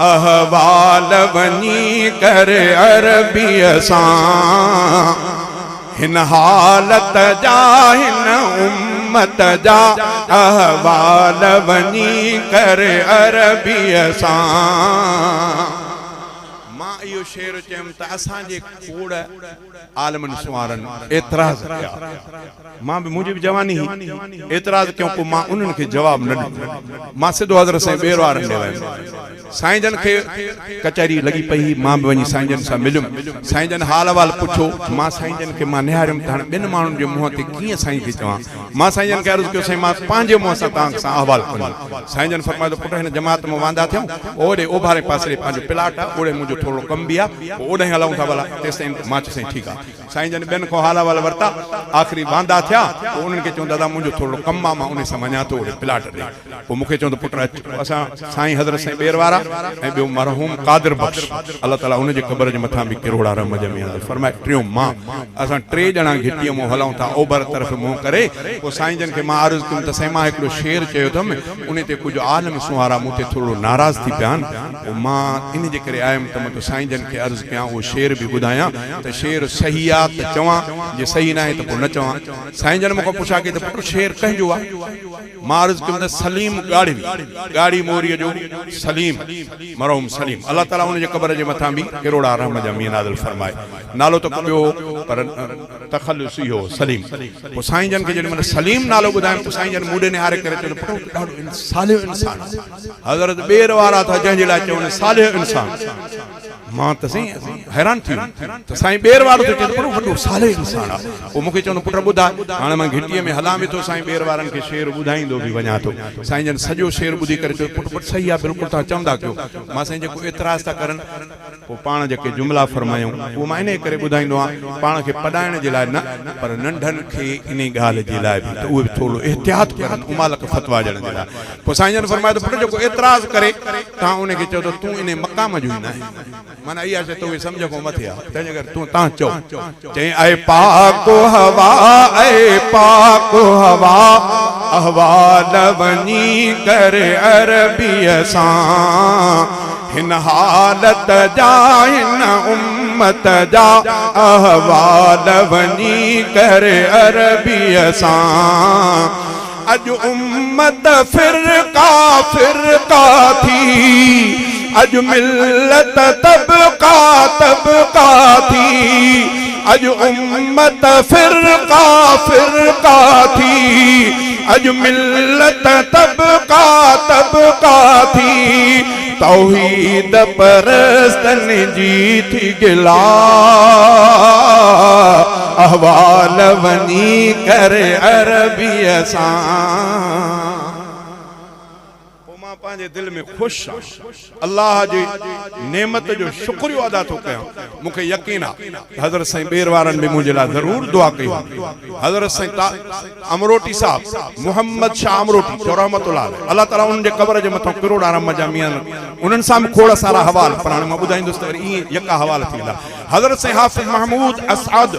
अहवाल वञी कर अरबीअ सां हिन हालत जा हिन उम्मत जा अहवाल वञी कर अरबीअ सां मां इहो शेर चयमि त असांजे खोड़ आलमन सुवारन एतराज़ कया मां भी मुझे भी जवानी ही एतराज़ क्यों को मां उन्हनि खे जवाब न ॾिनो मां सिधो हज़रत साईं बेरवारन ॾे वयुमि साईं जन के कचहरी लगी पई मां भी वनी साईं जन सा मिलुम साईं जन हाल वाल पुछो मां साईं जन के मां निहारम त बिन मानुन जे मुंह ते किए साईं के चवा मां साईं जन के अर्ज कयो साईं मां पांजे मुंह सा तां सा अहवाल कयो साईं जन फरमायो पुट हिन जमात में वांदा थियो ओडे ओभारे पासे पांजो प्लाट ओडे मुजो थोड़ो कम बिया ओडे हलाऊं था भला तेस मां च साईं ठीक आ साईं जन बेन को हाल वाल वरता आखिरी वांदा थिया उन्हन के चो दादा मुजो थोड़ो कम आ मां उन से मन्या तो ओडे प्लाट दे को मुखे चो पुट असा साईं हजरत साईं बेरवारा ए बियो मरहूम कादिर बख्श अल्लाह ताला उन जे कब्र जे मथा भी करोड़ा रम जमिया फरमाए ट्रियो मां असा ट्रे जना घिटियो मो हलाऊं था ओबर तरफ मुंह करे को साईं जन के मां अर्ज कम त साईं मां एकड़ो शेर चयो थम उन ते कुछ आलम सुहारा मुते थोड़ो नाराज थी प्यान मां इन जे करे आयम त तो साईं जन के अर्ज किया वो शेर भी बुधाया त शेर सही आ त चवा जे सही ना है त न चवा साईं जन मको पूछा के त पुट शेर कहजो आ मां अर्ज कम त सलीम गाड़ी मोरी जो सलीम मरहूम सलीम अल्लाह ताला उन जे कब्र जे मथा भी करोड़ा रहम जा मीन नाज़िल फरमाए नालो तो कयो पर तखल्लुसी हो सलीम वो साईं जन के जन मन सलीम नालो बुधाए तो साईं जन मुडे ने हारे करे तो पुट डाडो सालिह इंसान हजरत बेर वारा था जंहिं जे लाइ चवनि सालिह इंसान मां त सही हैरान थी तो साईं बेर वारो तो चए पुट वडो सालिह इंसान आ ओ मुखे चवंदो पुट बुधा हाणे मां घिटीअ में हलां वेठो साईं बेर वारन के शेर बुधाईंदो भी वञा तो साईं जन सजो शेर बुधी करे चयो पुट पुट सही आ बिल्कुल ता चवंदा कयो मां साईं जेको एतराज ता करन पो पाण जेके जुमला फरमायूं वो मां इने करे बुधाईंदो आ पाण के पढ़ाइण जे लाइ न पर नंढन के इने गाल जे लाइ भी तो उहे थोड़ो एहतियात करन उमालक फतवा ॾियण जे लाइ पो साईं जन फरमाए तो पुट जेको एतराज करे ता उन के चयो तू इने मकाम जो ही ना माना इया से तो समझ को मथे आ तने अगर तू ता चो चई ऐ पाक हवा अहवाल वनी कर अरबी सा हिन हालत जा हिन उम्मत जा अहवाल वनी कर अरबी सा अज उम्मत फिरका थी अज मिल्लत तबका थी अज उम्मत फिरका थी अज मिल्लत तबका थी तौहीद परस्तन जी थी गिला अहवाल वनी कर अरबी सा पांजे दिल में खुश अल्लाह जी नेमत जो शुक्रियो अदा तो कया मुखे यकीन आ हजरत साईं बेरवारन भी मुझे ला जरूर दुआ कई हजरत साईं अमरोटी साहब मोहम्मद शाह अमरोटी रहमतुल्लाह अल्लाह ताला उन जे कब्र जे मथो करोड़ा रम जा मियां उनन सां खोड़ सारा हवाल पर मां बुधाईंदुस त ई यका हवाल थींदा हजरत साईं हाफिज महमूद असद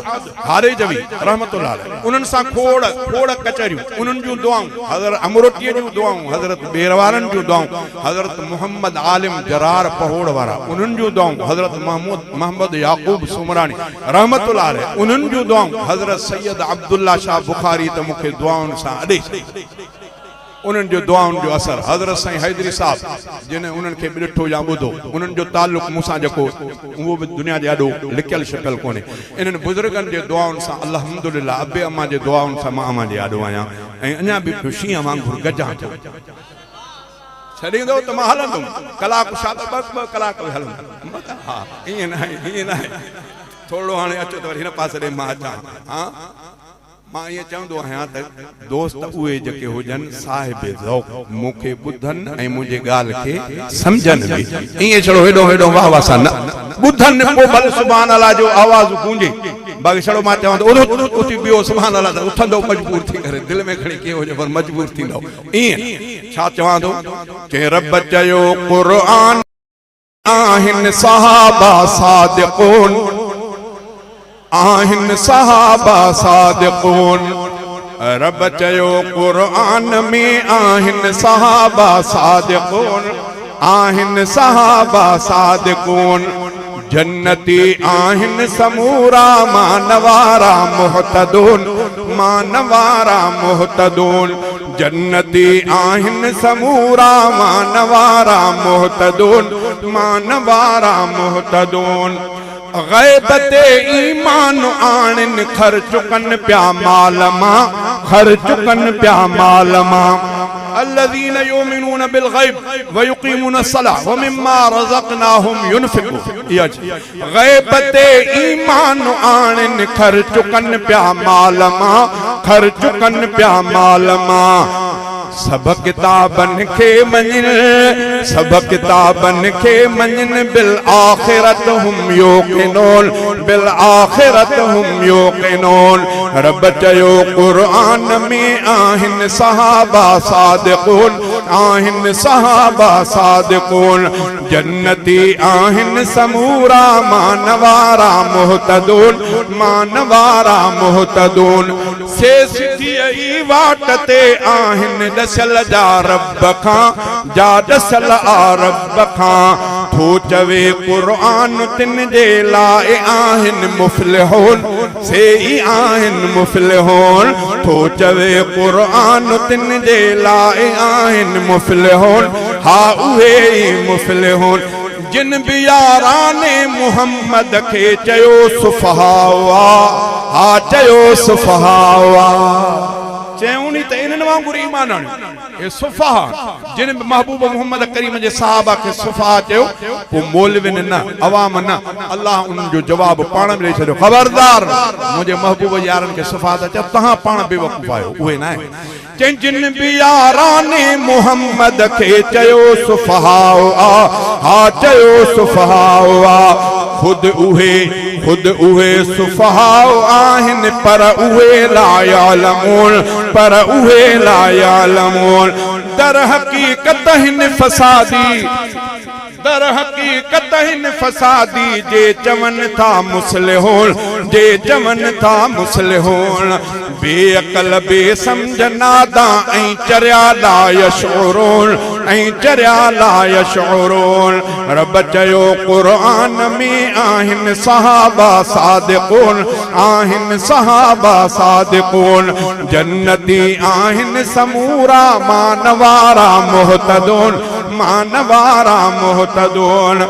हारे जवी रहमतुल्लाह उनन सां खोड़ कचरियूं उनन जो दुआऊं हजरत अमरोटी जो दुआऊं हजरत बेरवारन जो दुआऊं हजरत मोहम्मद आलिम जरार पहोड़ वारा उनन जो दुआऊं हजरत मोहम्मद याकूब सुमरानी रहमतुल्लाह अलैह उनन जो दुआऊं हजरत सैयद अब्दुल्ला शाह बुखारी त मुखे दुआउन सां अडे उनन जो दुआउन जो असर हजरत साईं हैदरी साहब जिने उनन के ॾिठो या ॿुधो उनन जो ताल्लुक मूंसां जेको वो भी दुनिया जे ॾाढो लिखियल शिकल कोने इन्हनि बुजुर्गनि जे दुआउनि सां अल्हम्दुलिल्लाह अबे अम्मा जे दुआउनि सां मां अम्मा जे ॾाढो आहियां ऐं अञा बि शींहं वांगुरु गजां थो छॾींदो त मां हलंदुमि कलाक शाद ॿ कलाक हलंदुमि हा ईअं न आहे थोरो हाणे अचो त वरी हिन पासे ॾे मां अचां हा मां ये चवंदो आहियां त दोस्त उहे जेके हुजनि साहिब ज़ौक़ मूंखे ॿुधनि ऐं मुंहिंजे ॻाल्हि खे सम्झनि बि ईअं छड़ो हेॾो वाह वाह सां न ॿुधनि पोइ भले सुभान अल्लाह जो आवाज़ गूंजे बाक़ी छड़ो मां चवां त उथी ॿियो सुभान अल्लाह त उथंदो मजबूर थी करे दिलि में खणी कीअं हुजे पर मजबूर थींदो ईअं छा चवां थो चई रब चयो क़ुरान आहिनि सहाबा सादिक़ून आहिन सहाबा सादिक़ून रब चयो क़ुरान में आहिन सहाबा सादिक़ून आहिन सहाबा सादिक़ून जन्नती आहिन समूरा मानवारा मुहतदून जन्नती आहिन समूरा मानवारा मुहतदून गैबते ईमान आणन खर्चुकन प्या माल मां الذين يؤمنون بالغيب ويقيمون الصلاة ومما رزقناهم ينفقون غیب تے ایمان آنن خرچ کن پیا مال ماں خرچ کن پیا مال ماں سب کتابن کے منن سب کتابن کے منن بالآخرت ہم یوقنون بالآخرت ہم یوقنون رب چیو قرآن میں آہن صحابہ صادقون آہن صحابہ صادقون جنتی آہن سمورا مانوارا محتدون مانوارا محتدون سے سدھی ای واٹتے آہن دسل جا رب کھاں جا دسل آ رب کھاں تو چوے قرآن تن جے لائے آہن مفلحون سے ای آہن مفلحون تو چوے قرآن تن جے لائے آہن مفلحون ہاں اوہے مفلحون جن بیاران محمد کے چیو صفحاوا ہاں چیو صفحاوا چیونی تا انن وانگر ایمان آنے یہ صفحہ جن محبوب محمد کریم جے صحابہ کے صفحہ چیو وہ مولوین نا عوام نا اللہ ان جو جواب پانا ملے چھے خبردار مجھے محبوب یارن کے صفحہ چاہتا تہاں پانا بے وقف آئے ہوئے نا ہے جن بیاران محمد کے چیو صفحہ ہاں چیو صفحہ خود اوہے صفحاء آہن پر اوہے لا یعلمون پر اوہے لا یعلمون در حقیقت ہن فسادی در حقیقت ہن فسادی جے چمن تھا مسلحون جے چمن تھا مسلحون بے عقل بے سمجھ نادا این چریا لا یشعرون این چریا لا یشعرون رب چیو قرآن میں آہن صحابہ صادقون آہن صحابہ صادقون جنتی آہن سمورا مانوارا محتدون مانوارا محتدون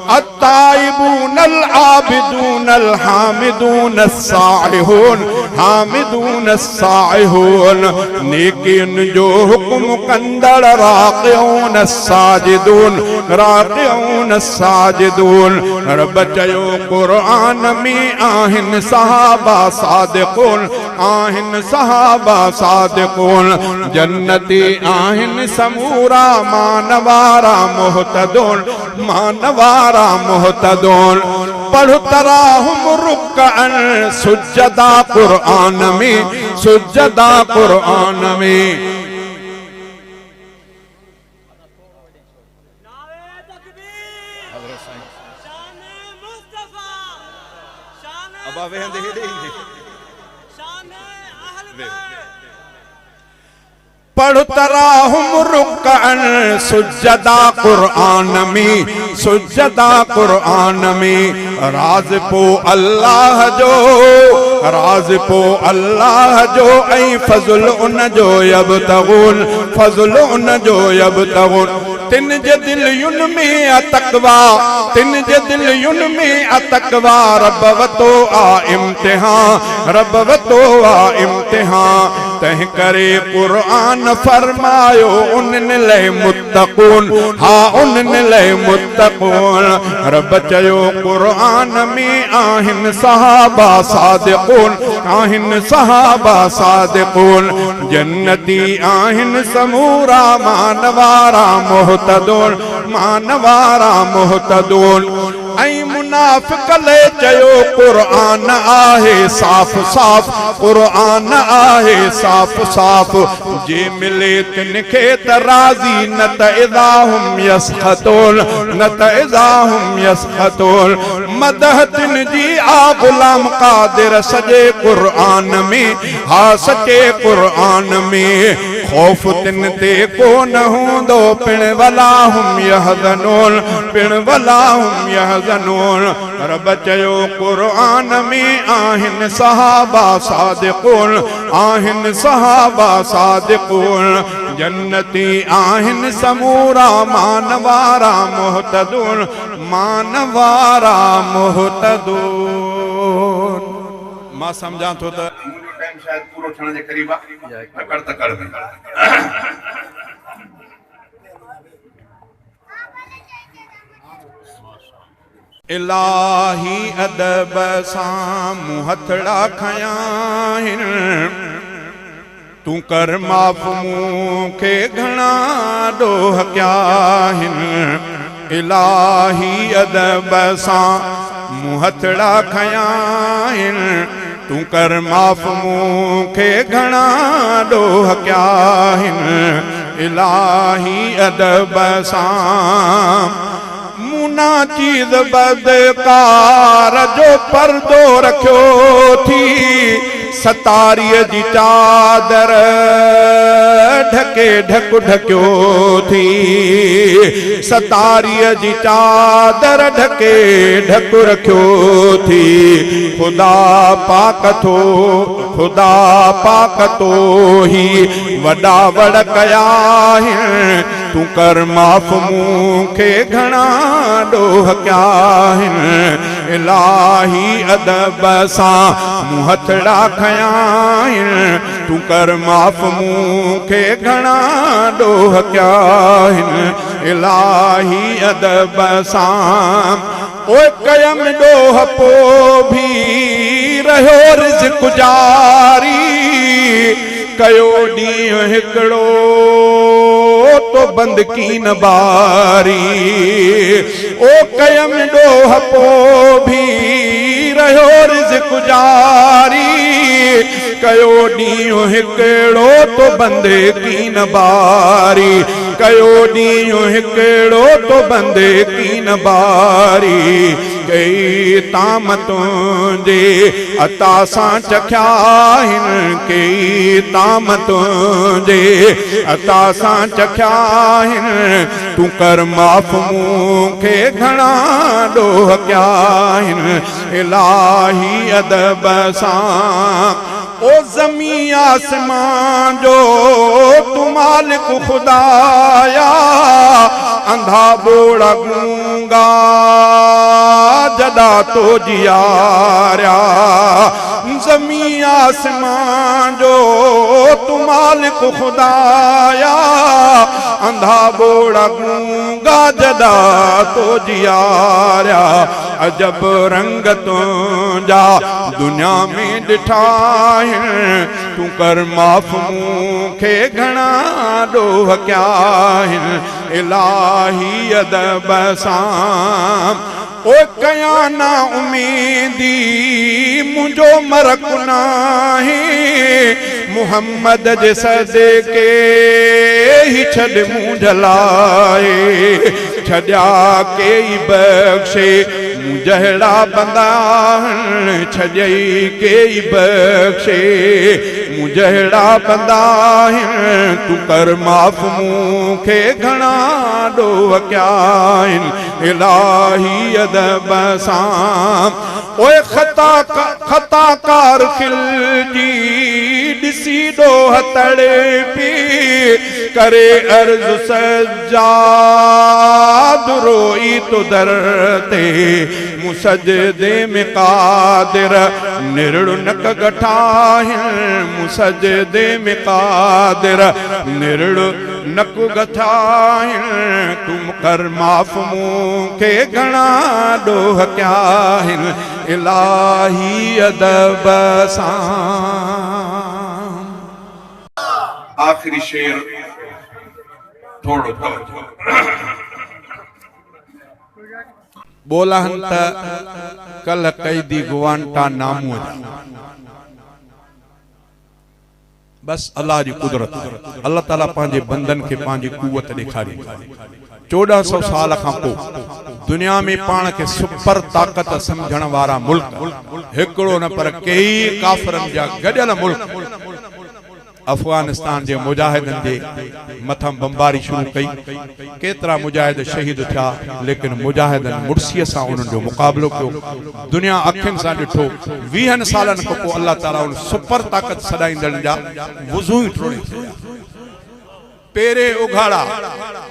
التائبون العابدون الحامدون السائحون حامدون السائحون نیکین جو حکم کندر راقعون الساجدون راقعون الساجدون رب چیو قرآن میں آہن صحابہ صادقون آہن صحابہ صادقون جنتی آہن سمورا مانوارا محتدون مانوارا محتدون پڑھ تراہم رکعن سجدہ قرآن میں سجدہ قرآن میں پڑھ تراہم رکعن سجدہ قرآن میں سجدہ قرآن میں راز پو اللہ جو ای فضل ان جو یبتغون فضل ان جو یبتغون تن جے دل یون میں اتقوا تن جے دل یون میں اتقوا رب وتو آ امتحان رب وتو آ امتحان تہ کرے قرآن فرمایو انن لے متقون ہاں انن لے متقون رب چیو قرآن میں آہن صحابہ صادقون آہن صحابہ صادقون جنتی آہن سمورا مانوارا محتدون مانوارا محتدون ای منافق لے چیو قرآن آہے صاف صاف قرآن آہے صاف صاف جے ملے تن کے ترازی نت اذا ہم یسخطون نت اذا ہم یسخطون مدح تن جی آ غلام قادر سجے قرآن میں ہاں سچے قرآن میں خوف تن تے کو نہ ہوں دو پن ولا ہم یحزنون پن ولا ہم یحزنون رب چیو قرآن میں آہن صحابہ صادقون آہن صحابہ صادقون جنتی آہن سمورا مانوارا محتدون مانوارا محتدون ماں سمجھان تو ٹائم شاید پورو چھنے جے قریبا تکڑ میں इलाही अदब सां मूं हथड़ा खयां आहिनि तूं कर माफ़ मूंखे घणा ॾोह कया आहिनि इलाही अदब सां मूं हथड़ा खयां आहिनि तूं कर माफ़ मूंखे घणा ॾोह कया आहिनि इलाही अदब सां मुना चीज़ बदकार जो पर्दो रखियो थी सतारीअ जी चादर ढके ढक ढकियो थी सतारीअ जी चादर ढके ढक रखियो थी खुदा पाक तो ही वॾा वड़ कया आहिनि तूं कर माफ़ मूंखे घणा ॾोह कया आहिनि इलाही अदब सां मूं हथड़ा खयां आहिनि तूं कर माफ़ मूंखे घणा ॾोह कया आहिनि इलाही अदब सां ओए कयम ॾोह पोइ भी रहियो रिज़्क़ जारी कयो ॾींहुं हिकिड़ो तो बंद की न बारी ओ कयम ॾोह पोइ भी रहियो रिज़्क़ जारी कयो ॾींहुं हिकिड़ो तो बंद की न बारी कयो ॾींहुं हिकिड़ो तो बंद की न बारी कई ताम तुंहिंजे अता सां चखिया आहिनि कई ताम तुंहिंजे अता सां चखिया आहिनि तूं कर माफ़ मूंखे घणा ॾोह कया आहिनि इलाही अदब सां ओ ज़मी आसमान जो तू मालिक खुदाया अंधा बोड़ा गूंगा जदा तो जियारा ज़मी आसमान जो तू मालिक खुदाया अंधा बोड़ा गूंगा जदा तो जियारा अजब रंग तुंहिंजा दुनिया में ॾिठा तूं कर माफ़ मूंखे घणा ॾोह कया आहिनि इलाही अदब सां ओ कया ना उम्मीदी मुंहिंजो मरक नाहे मुहम्मद जे सदके ही छॾ मूं जलाए छॾिया कई बख़्शे मूं जहिड़ा बंदा छॾई कई बख़्शे मूं जहिड़ा बंदा तूं कर माफ़ मूंखे घणा ॾोह कया आहिनि इलाही अदब सां ओए ख़ताकार खिलजी ॾिसी ॾोह तड़पी करे अर्ज़ सजाद रोई तो दर ते मूं सजदे में क़ादिर निरड़ नक गठाहिनि मूं सजदे में क़ादिर निरड़ नक गठाहिनि तूं कर माफ़ मूंखे घणा ॾोह कया आहिनि इलाही अदब सां आखिरी शेर थोड़ो तवज्जो बोला हंत कल कैदी गुवांटा नामो बस अल्लाह जी कुदरत अल्लाह ताला पांजे बंदन के पांजी कुवत दिखारी 1400 साल खां पोइ दुनिया में पाण के सुपर ताकत समझण वारा मुल्क हिकड़ो न पर कई काफरन जा गडल मुल्क अफगानिस्तान जे मुजाहिदन जे मथा बमबारी शुरू कई केतरा मुजाहिद शहीद था लेकिन मुजाहिदन मुर्सीअ सां उन्हनि जो मुक़ाबलो कयो दुनिया अखियुनि सां ॾिठो 20 सालनि खां पोइ अल्लाह ताला उन सुपर ताकत सदाईंदड़ जा वुज़ू ई टोड़े पेरे उघाड़ा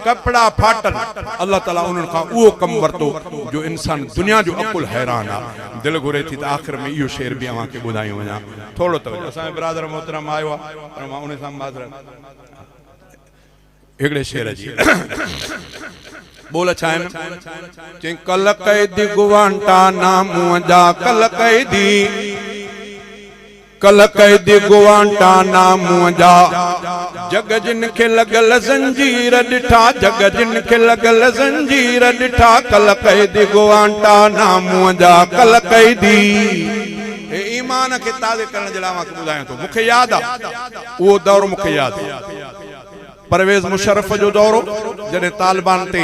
कपड़ा फाटल अल्लाह ताला उन्हनि खां उहो कम वरतो जो इंसान दुनिया जो अकुल हैरान आ दिल घुरे थी त आखिर में इहो शेर भी अवां के ॿुधायूं वञा थोड़ो तो असां ब्रादर मोहतरम आयो आहे पर मां उन सां माज़रत हिकड़े शेर जी बोल छाइन चई कल कैदी गुआंटानामो जा कल कैदी गुआंटानामो जा जग जिन खे लगल जंजीर डिठा जग जिन खे लगल जंजीर डिठा कल कैदी गुआंटानामो जा कल कैदी ईमान के ताज़े करण जे लाइ मां ॿुधायां थो मूंखे यादि आहे उहो दौर मूंखे यादि परवेज़ मुशर्रफ जो दौरो जॾहिं तालिबान ते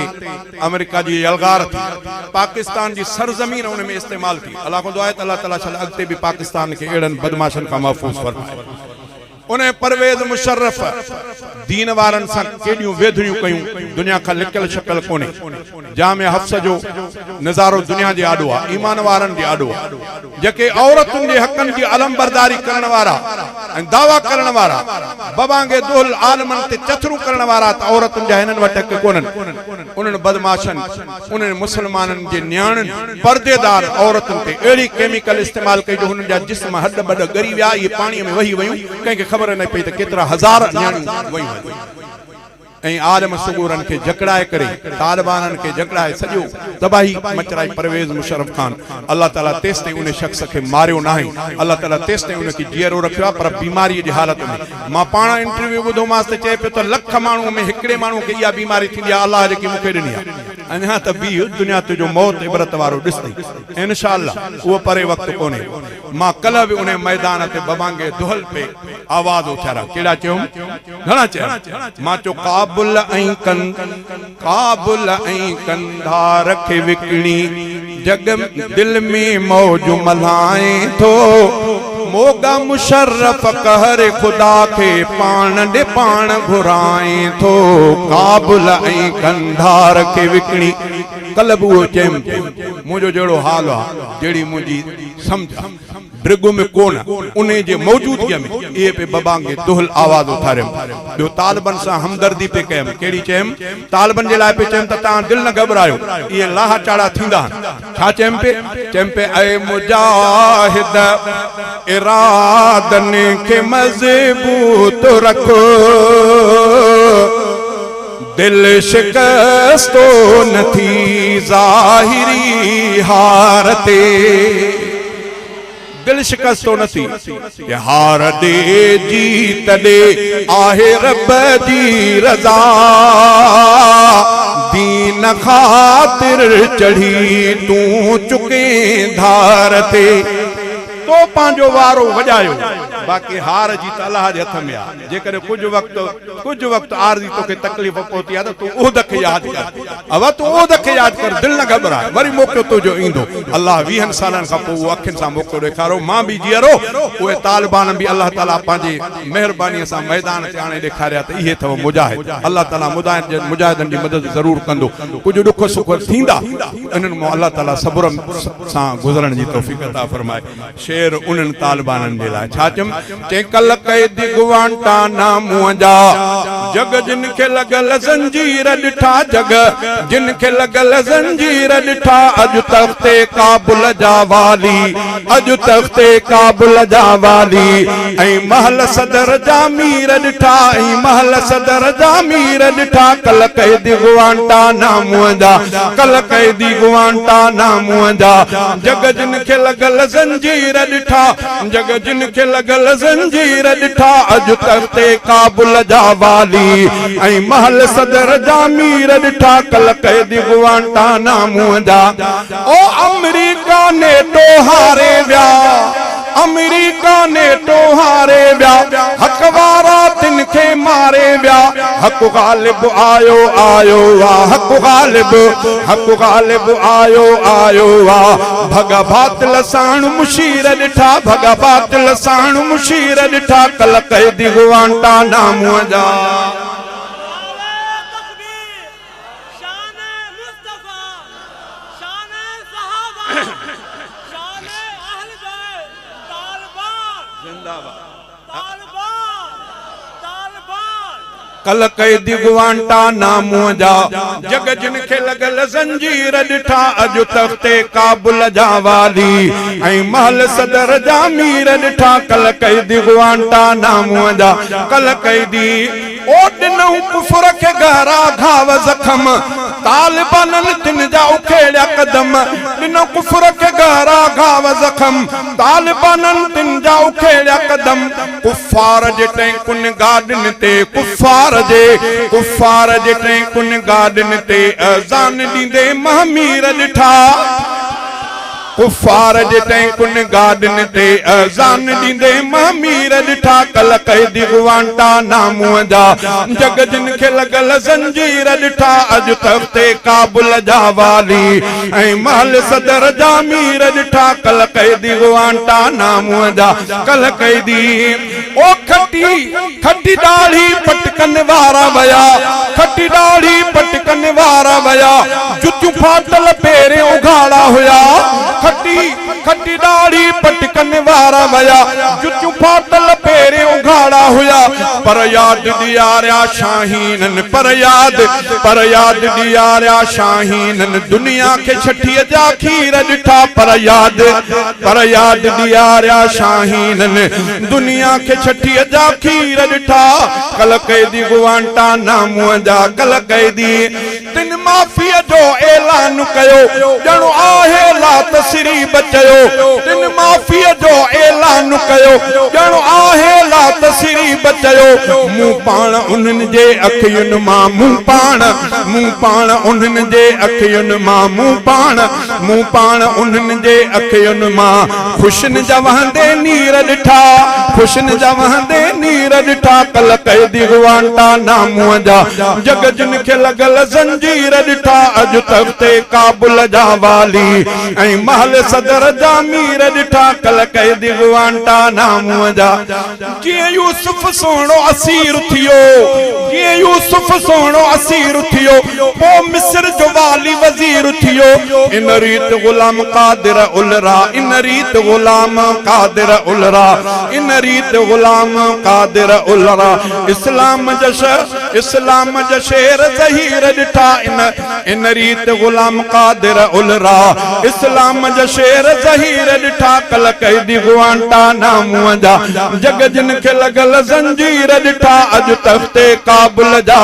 अमेरिका जी यलगार थी पाकिस्तान जी सरजमीन उन में इस्तेमाल थी अल्लाह को दुआ आहे त अल्लाह ताला छा अॻिते बि पाकिस्तान खे अहिड़नि बदमाशन खां महफ़ूज़ फरमाए उन परवेज़ मुशर्रफ दीन वारन सां केॾियूं वेधड़ियूं कयूं दुनिया खां लिकल शकल कोन्हे जामे हफ्स जो नज़ारो दुनिया जे आॾो आहे ईमान वारनि जे आॾो आहे जेके औरतुनि जे हक़नि जी अलमबरदारी करण वारा ऐं दावा करण वारा बबांगे दुल आलमन ते चथरू करण वारा त औरतुनि जा हिननि वटि हक़ कोन्हनि उन्हनि बदमाशनि उन्हनि मुसलमाननि जे न्याणियुनि पर्देदार औरतुनि ते अहिड़ी केमिकल इस्तेमाल कई जो हुननि जा जिस्म हॾ बॾ ॻरी विया इहे पाणीअ में वही वयूं कंहिंखे ख़बर न पई त केतिरा हज़ार न्याणियूं वयूं ऐं आलम सुगूरन के जकड़ाए करे तालिबानन के जकड़ाए सॼो तबाही मचराई परवेज़ मुशर्रफ खान अल्लाह ताला तेस ताईं उन शख्स के मारियो नाहे अल्लाह ताला तेस ताईं उन खे जीअरो रखियो आहे पर बीमारी जी हालत में मां पाण इंटरव्यू ॿुधोमांसि त चए पियो त लख माण्हू में हिकिड़े माण्हू खे इहा बीमारी थींदी आहे अल्लाह जेकी मूंखे ॾिनी आहे अञा त बि दुनिया तुंहिंजो मौत इबरत वारो ॾिसंदी इंशाअल्लाह उहो परे वक़्तु कोन्हे मां कल्ह बि उन मैदान ते बबांगे दुहल पे आवाज़ उथारा कहिड़ा चयो घणा चया मां चयो काबुल ऐं कंधार खे विकणी जग दिल में मौज मल्हाए थो मोगा मुशर्रफ कहर खुदा के पाण दे पाण घुराए थो काबुल ऐं कंधार के विकणी कल भी वो चयम मुझो जड़ो हाल आ जेड़ी मुझी समझ ड्रिगो में कोन उन जे मौजूदगी में ये पे बबांगे दुहल आवाज उठारे जो तालिबान सा हमदर्दी पे कयम केड़ी चयम तालिबान जे लाए पे चयम त ता दिल न घबरायो ये लाह चाड़ा थींदा छा चयम पे ए मुजाहिद इरादन के मजबूत रखो दिल शिकस्तो न थी ज़ाहिरी हारते दिल शिकस्तो न थी हार दे जीत दे आहे रब जी रज़ा दीन खातिर चढ़ी तू चुके धार ते तो पांजो वारो वजायो बाकी हार जी त अल्लाह जे हथ में आ जेकर कुछ वक्त आरजी तोखे तकलीफ पहुती आ तो ओ दख याद कर अब तो ओ दख याद कर दिल न घबरा वरी मौको तो जो इंदो अल्लाह 20 सालन का पो अखिन सा मौको देखारो मां भी जीरो ओए तालिबान भी अल्लाह ताला पांजे मेहरबानी सा मैदान ते आने देखारिया त इहे थव मुजाहिद अल्लाह ताला मुजाहिदन जी मदद जरूर कंदो कुछ दुख सुख थींदा इनन मो अल्लाह ताला सब्र सा गुजरण जी तौफीक अता फरमाए शेर उनन तालिबानन जे लाए छा चम चे कल कैदी गुआंटानामो जा जग जिन के लगल जंजीर डिठा जग जिन के लगल जंजीर डिठा अज तख्ते काबुल जा वाली अज तख्ते काबुल जा वाली ऐ महल सदर जा मीर डिठा ऐ महल सदर जा मीर डिठा कल कैदी गुआंटानामो जा कल कैदी गुआंटानामो जा जग जिन के लगल जंजीर डिठा जग जिन के लगल जंजीर डिठा अज तख्ते काबुल जा वाली ऐं महल सदर जा मीर डिठा कल कैदी गुआंटानामो जा ओ अमेरिका ने तो हारे व्या अमेरिका ने तो हारे व्या हक वारा तिन के मारे व्या हक गालिब आयो आयो वा हक गालिब आयो आयो वा भगा बातिल साण मुशीर डिठा भगा बातिल साण मुशीर डिठा कल कैदी गुआंटानामो जा कल कैदी गुआंटानामो जा जग जिन के लगल जंजीर डिठा अज तख्ते काबुल जा वाली ऐं महल सदर जा मीर डिठा कल कैदी गुआंटानामो जा कल कैदी ओ दिनऊ कुफर के गहरा घाव जखम तालिबाननि तिन जा उखेड़िया कदम बिनो कुफर के गहरा घाव जख्म तालिबाननि तिन जा उखेड़िया कदम कुफार जे टैंकुन गार्डन ते कुफार जे टैंकुन गार्डन ते अज़ान दींदे महमीर ॾिठा कुफार जे टैंकुन गार्डन ते अज़ान दींदे महमीर ॾिठा कल कैदी गुआंटानामो जा जग जिन खे लॻल ज़ंजीर ॾिठा अॼु तख़्ते काबुल जा वाली ऐं महल सदर जा मीर ॾिठा कल कैदी गुआंटानामो जा कल कैदी ओ खटी ॾाढ़ी पटकन वारा वया खटी ॾाढ़ी पटकन वारा वया जुतियूं फाटल पेरे उघाड़ा हुया खटी ॾाढ़ी पटकन वारा वया जुतियूं फाटल पेरे उघाड़ा हुया पर याद ॾियारिया शाहीनन पर याद ॾियारिया शाहीनन दुनिया के छठीअ जा खीर ॾिठा पर याद ॾियारिया शाहीनन दुनिया के छठीअ जा खीर ॾिठा कल कैदी गुआंटानामो जा कल कैदी तिन माफ़ीअ जो ऐलान कयो ॼणो आहे लात सिरी बचयो तिन माफ़ीअ जो ऐलान कयो ॼणो आहे लात सिरी बचयो मूं पाण उन्हनि जे अखियुनि मां मूं पाण उन्हनि जे अखियुनि मां मूं पाण उन्हनि जे अखियुनि मां ख़ुशिन जा वहंदे नीर ॾिठा कल कैदी गुआंटानामो जा जग जिन खे लॻल ज़ंजीर ॾिठा अॼु तख़्ते काबुल जा वाली ऐं महल सदर जा मीर ॾिठा कल कैदी गुआंटानामो जा जीअं यूसुफ सोणो असीर थियो पोइ मिस्र जो वाली वज़ीर थियो इन रीत गुलाम कादिर उलरा इस्लाम जा शेर ज़हीर ॾिठा इन रीत गुलाम कादिर उलरा इस्लाम जा शेर ज़हीर ॾिठा कल कैदी गुआंटानामो जा जग जिन खे लॻल ज़ंजीर ॾिठा अॼु तख़्ते काबुल जा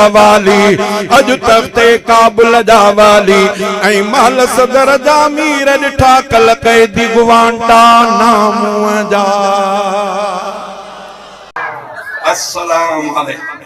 वाली ऐं महल सदर जा मीर ॾिठा कल कैदी गुआंटानामो जा। अस्सलाम वालेकुम।